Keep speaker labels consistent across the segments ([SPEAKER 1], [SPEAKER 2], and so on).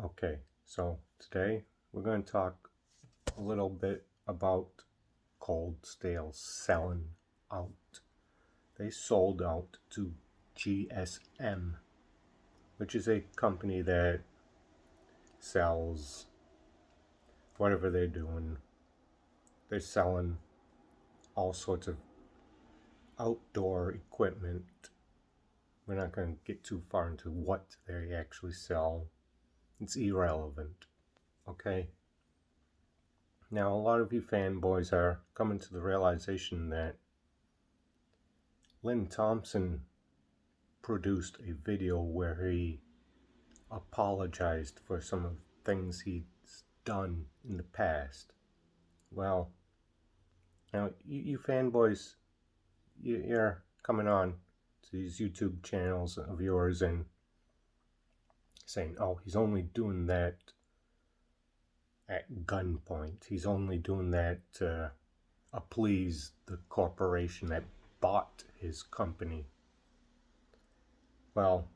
[SPEAKER 1] Okay, so today we're going to talk a little bit about Cold Stale selling out. They sold out to GSM, which is a company that sells whatever they're doing. They're selling all sorts of outdoor equipment. We're not going to get too far into what they actually sell. It's irrelevant, okay? Now, a lot of you fanboys are coming to the realization that Lynn Thompson produced a video where he apologized for some of the things he's done in the past. Well, now you fanboys, you're coming on to these YouTube channels of yours and saying, oh, he's only doing that at gunpoint. He's only doing that to please the corporation that bought his company. Well,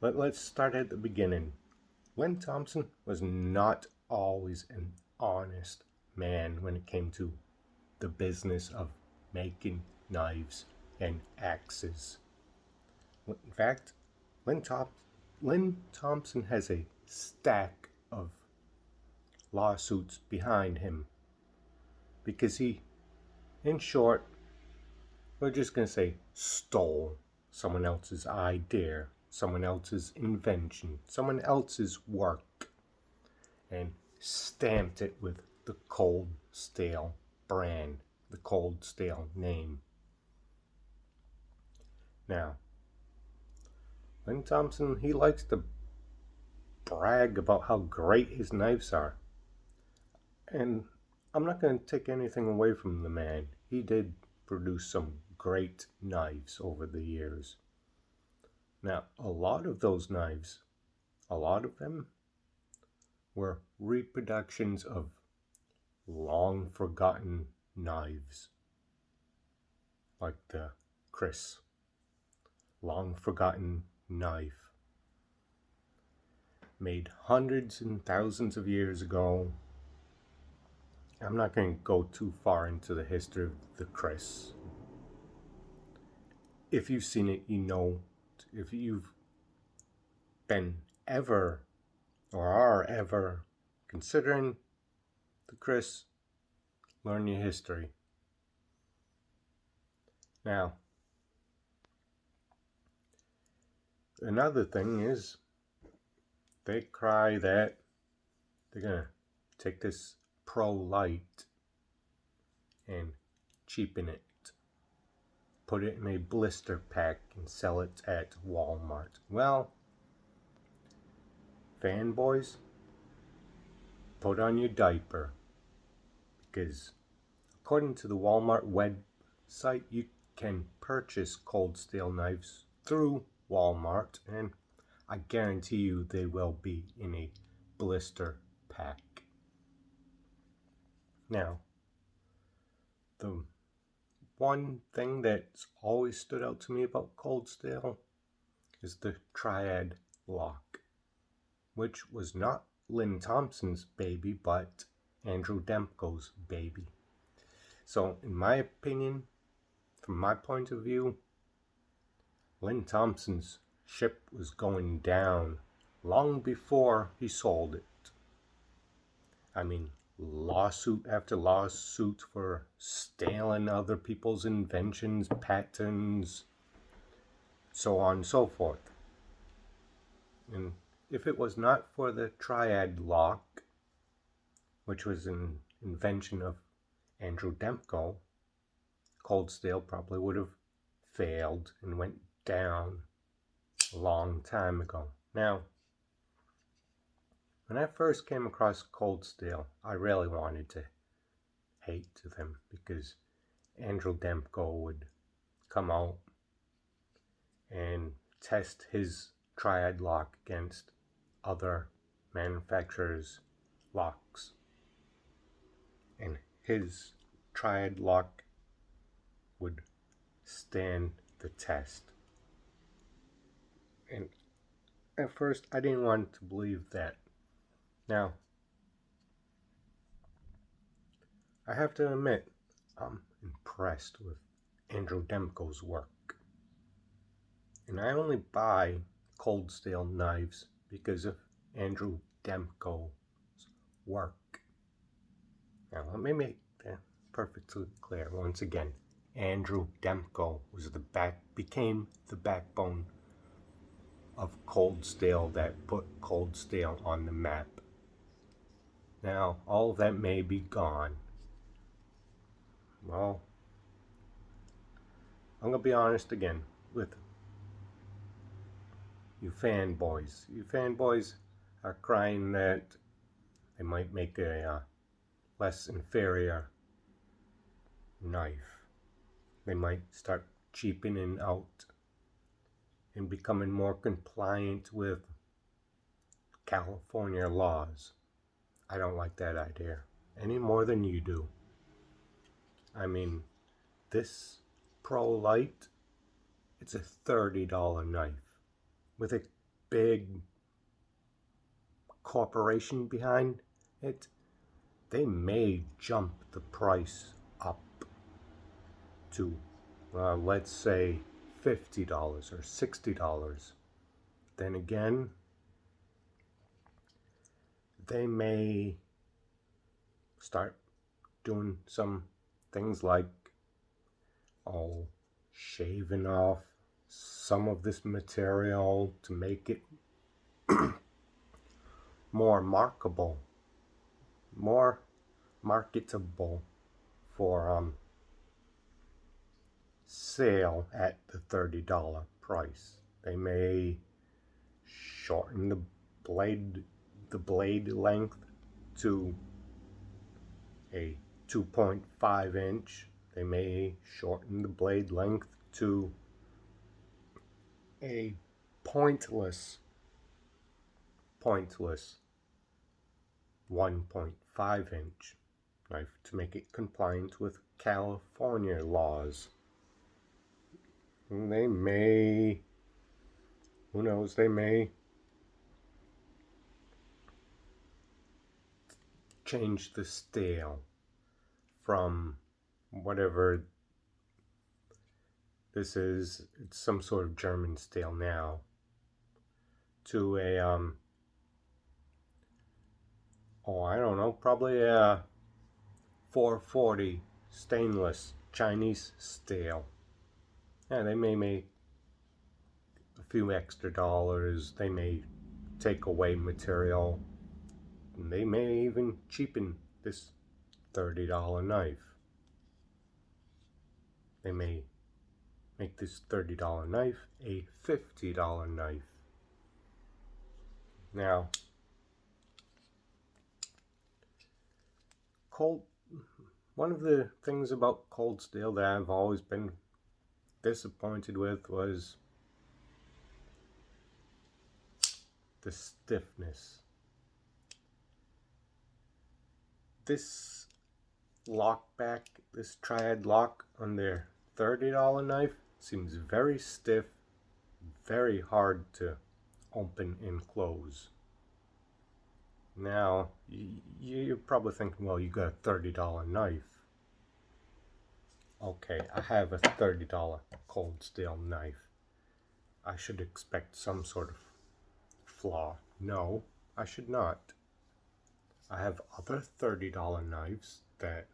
[SPEAKER 1] let's start at the beginning. Lynn Thompson was not always an honest man when it came to the business of making knives and axes. In fact, Lynn Thompson has a stack of lawsuits behind him because he, in short, we're just going to say, stole someone else's idea, someone else's invention, someone else's work, and stamped it with the Cold Stale brand, the Cold Stale name. Now, Lynn Thompson, he likes to brag about how great his knives are. And I'm not going to take anything away from the man. He did produce some great knives over the years. Now, a lot of those knives, a lot of them were reproductions of long forgotten knives, like the Chris, long forgotten knife, made hundreds and thousands of years ago. I'm not going to go too far into the history of the Chris. If you've seen it, you know. If you've been ever or are ever considering the Chris, learn your history. Now, another thing is they cry that they're going to take this Pro Light and cheapen it, put it in a blister pack and sell it at Walmart. Well, fanboys, put on your diaper, because according to the Walmart website, you can purchase Cold Stale knives through Walmart, and I guarantee you they will be in a blister pack. Now, the one thing that's always stood out to me about Cold Stale is the Triad lock, which was not Lynn Thompson's baby, but Andrew Dempko's baby. So, in my opinion, from my point of view, Lynn Thompson's ship was going down long before he sold it. I mean, lawsuit after lawsuit for stealing other people's inventions, patents, so on and so forth. And if it was not for the Triad lock, which was an invention of Andrew Dempko, Cold Stale probably would have failed and went down a long time ago. Now, when I first came across Cold Stale, I really wanted to hate them because Andrew Dempko would come out and test his Triad lock against other manufacturers' locks. And his Triad lock would stand the test. And at first I didn't want to believe that. Now, I have to admit, I'm impressed with Andrew Demko's work. And I only buy Cold Steel knives because of Andrew Demko's work. Now, let me make that perfectly clear once again. Andrew Demko became the backbone of Cold Steel that put Cold Steel on the map. Now, all of that may be gone. Well, I'm going to be honest again with you fanboys. You fanboys are crying that they might make a less inferior knife. They might start cheapening out and becoming more compliant with California laws. I don't like that idea any more than you do. I mean, this Pro Light, it's a $30 knife with a big corporation behind it. They may jump the price up to, let's say, $50 or $60. Then again, they may start doing some things like, shaving off some of this material to make it more marketable for sale at the $30 price. They may shorten the blade length to a 2.5 inch. They may shorten the blade length to a pointless 1.5 inch knife to make it compliant with California laws. And they may, who knows, they may change the steel from whatever this is, it's some sort of German steel now, to a I don't know, probably a 440 stainless Chinese steel. Yeah, they may make a few extra dollars. They may take away material. And they may even cheapen this $30 knife. They may make this $30 knife a $50 knife. Now, one of the things about Cold Steel that I've always been disappointed with was the stiffness. This lockback, this triad lock on their $30 knife seems very stiff, very hard to open and close. Now, you're probably thinking, well, you got a $30 knife. Okay, I have a $30 Cold Steel knife. I should expect some sort of flaw. No, I should not. I have other $30 knives that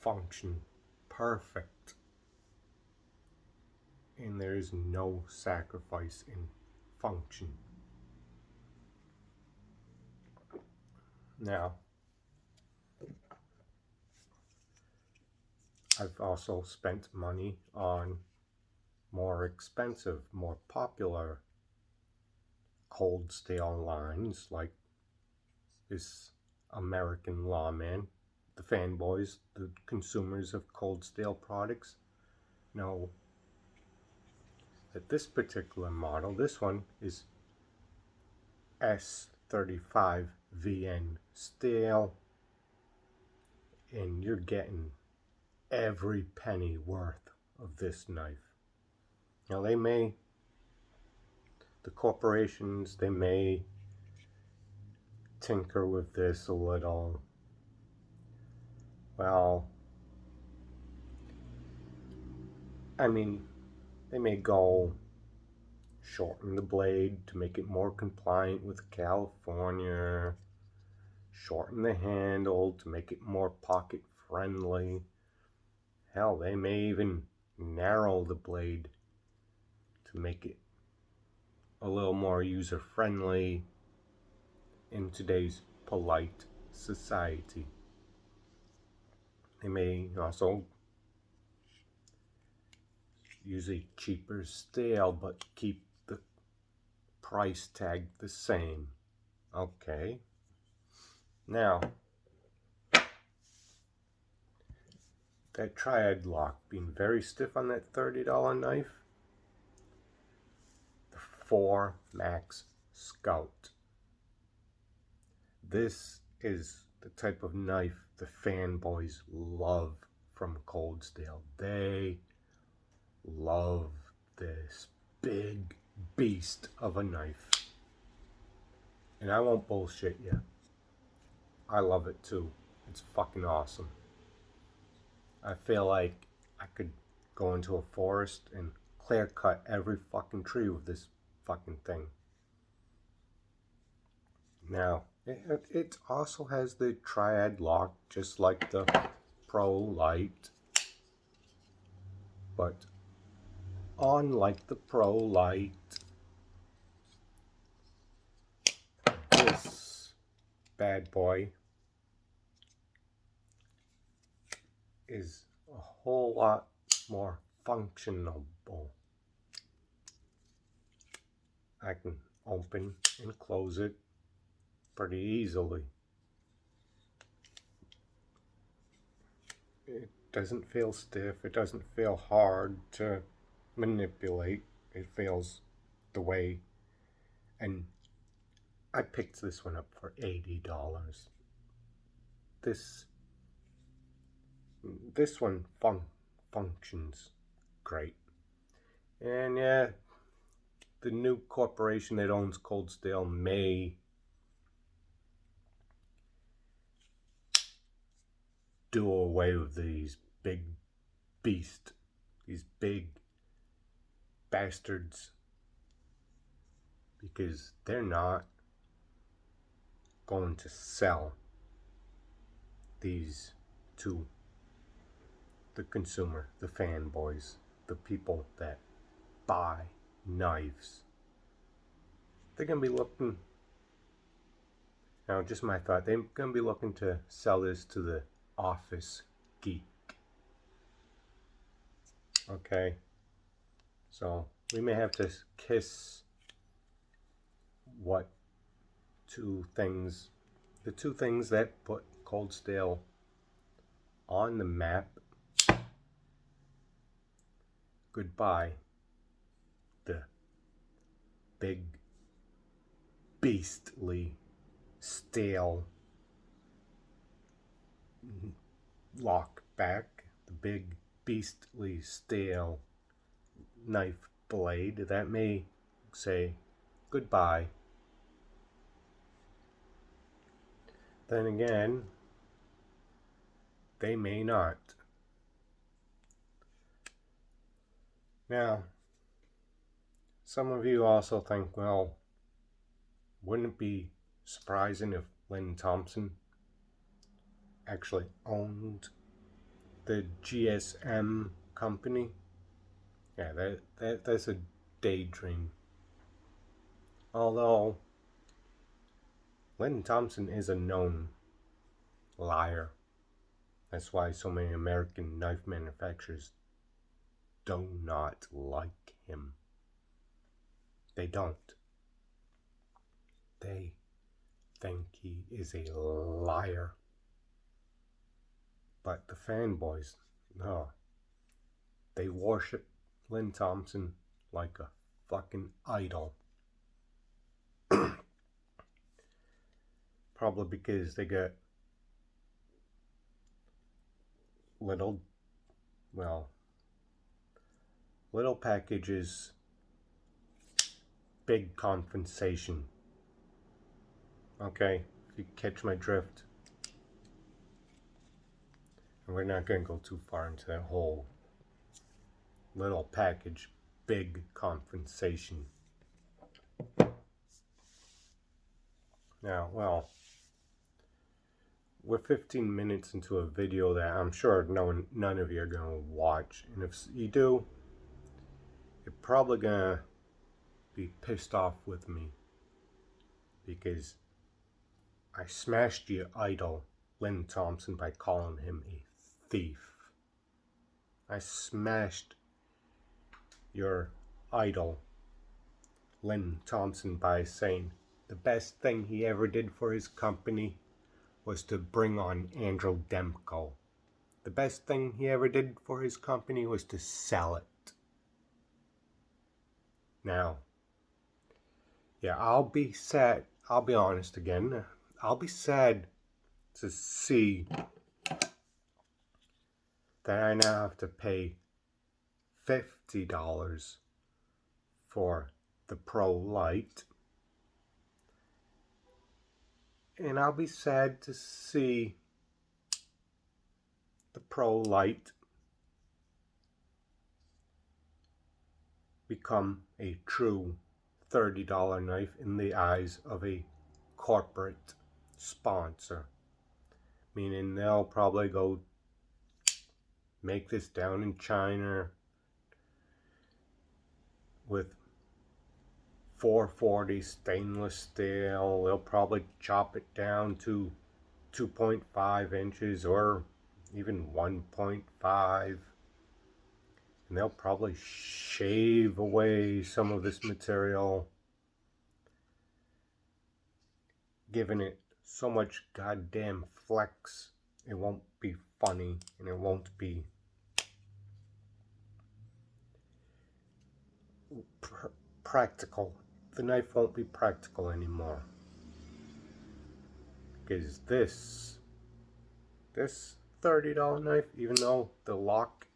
[SPEAKER 1] function perfect. And there is no sacrifice in function. Now, I've also spent money on more expensive, more popular Cold Steel lines, like this American Lawman. The fanboys, the consumers of Cold Steel products, know that this particular model, this one is S35VN steel, and you're getting every penny worth of this knife. Now, they may the corporations, they may tinker with this a little. Well, I mean, they may go shorten the blade to make it more compliant with California, shorten the handle to make it more pocket friendly. Hell, they may even narrow the blade to make it a little more user friendly in today's polite society. They may also use a cheaper steel but keep the price tag the same. Okay. Now, that triad lock being very stiff on that $30 knife, the 4 Max Scout. This is the type of knife the fanboys love from Cold Steel. They love this big beast of a knife. And I won't bullshit you. I love it too. It's fucking awesome. I feel like I could go into a forest and clear cut every fucking tree with this fucking thing. Now, it also has the triad lock, just like the Pro Light. But unlike the Pro Light, this bad boy is a whole lot more functional. I can open and close it pretty easily. It doesn't feel stiff. It doesn't feel hard to manipulate. It feels the way. And I picked this one up for $80. This one functions great. And yeah, the new corporation that owns Cold Steel may do away with these big beasts, these big bastards, because they're not going to sell these to the consumer, the fanboys, the people that buy knives. They're going to be looking, now just my thought, they're going to be looking to sell this to the office geek. Okay, so we may have to kiss the two things that put Cold Steel on the map goodbye. The big beastly steel lock back, the big beastly steel knife blade that may say goodbye. Then again, they may not. Now, some of you also think, well, wouldn't it be surprising if Lynn Thompson actually owned the GSM company? Yeah, that's a daydream. Although Lynn Thompson is a known liar. That's why so many American knife manufacturers do not like him. They don't. They think he is a liar. But the fanboys, no. They worship Lynn Thompson like a fucking idol. Probably because they get little packages big compensation. Okay, if you catch my drift. And we're not going to go too far into that whole little package, big compensation. Now, well, we're 15 minutes into a video that I'm sure none of you are going to watch. And if you do, you're probably going to be pissed off with me. Because I smashed your idol, Lynn Thompson, by calling him a thief. I smashed your idol, Lynn Thompson, by saying the best thing he ever did for his company was to bring on Andrew Demko. The best thing he ever did for his company was to sell it. Now, yeah, I'll be sad. I'll be honest again. I'll be sad to see that I now have to pay $50 for the Pro Lite. And I'll be sad to see the Pro Lite become a true $30 knife in the eyes of a corporate sponsor. Meaning they'll probably go make this down in China with 440 stainless steel. They'll probably chop it down to 2.5 inches or even 1.5. And they'll probably shave away some of this material, giving it so much goddamn flex, it won't be funny and it won't be practical. The knife won't be practical anymore. Because this $30 knife, even though the lock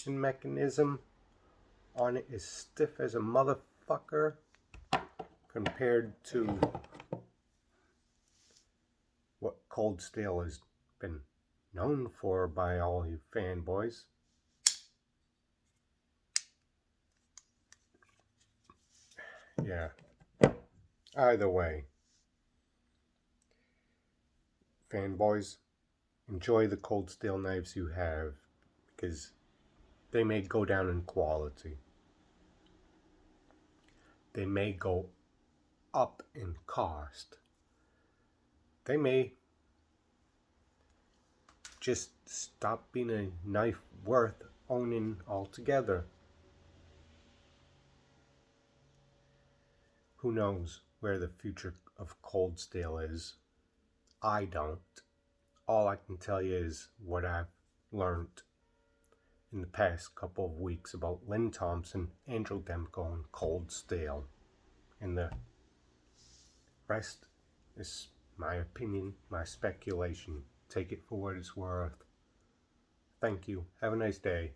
[SPEAKER 1] and mechanism on it is stiff as a motherfucker compared to what Cold Steel has been known for by all you fanboys. Yeah. Either way, fanboys, enjoy the Cold Steel knives you have, because they may go down in quality. They may go up in cost. They may just stop being a knife worth owning altogether. Who knows where the future of Cold Steel is? I don't. All I can tell you is what I've learned in the past couple of weeks about Lynn Thompson, Andrew Demko, and Cold Steel. And the rest is my opinion, my speculation. Take it for what it's worth. Thank you. Have a nice day.